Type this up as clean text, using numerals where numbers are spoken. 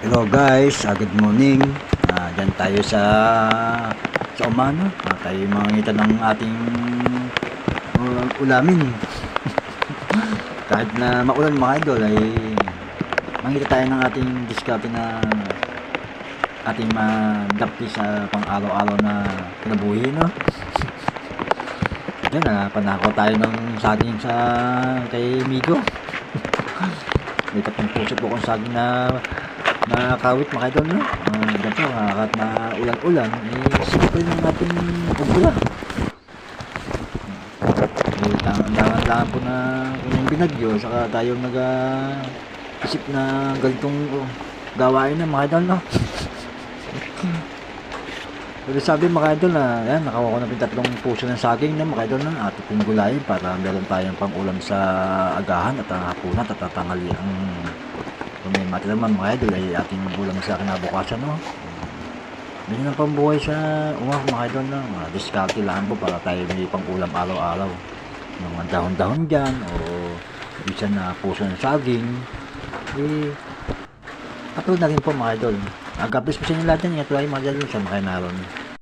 Hello guys, good morning. Diyan tayo sa umano. Tayo mangita ng ating ulamin. Kahit na maulan mga idol ay mangita tayo ng ating diskarte na ating madapti sa pang-araw-araw na kinabuhi, no? Diyan, panako tayo ng saging sa kay Migo. May 3 puso po kung saging na nakakawit mga idol, no? Diyan po, kahit na ulan-ulan, simple ng ating pagkula. Tangan-tangan po na kung binagyo, saka tayo isip na ganitong gawain na mga idol, no? Pero sabi mga idol na, yan, nakakuha ko na yung 3 puso ng saging na mga idol na ating pinagulayin para meron tayong pang-ulam sa agahan at hapunan at tanghalian. Kung may matira man mga idol ay ating ulam sa kinabukasan, no? Ganyan ang pambuhay sa mga idol na diskarte lang po para tayo may pang-ulam araw-araw. Yung mga dahon-dahon dyan o isa na puso ng saging, upload na rin po mga idol. God bless po sa inyo lahat yan. Ingat po kayo mga idol sa mga naroon.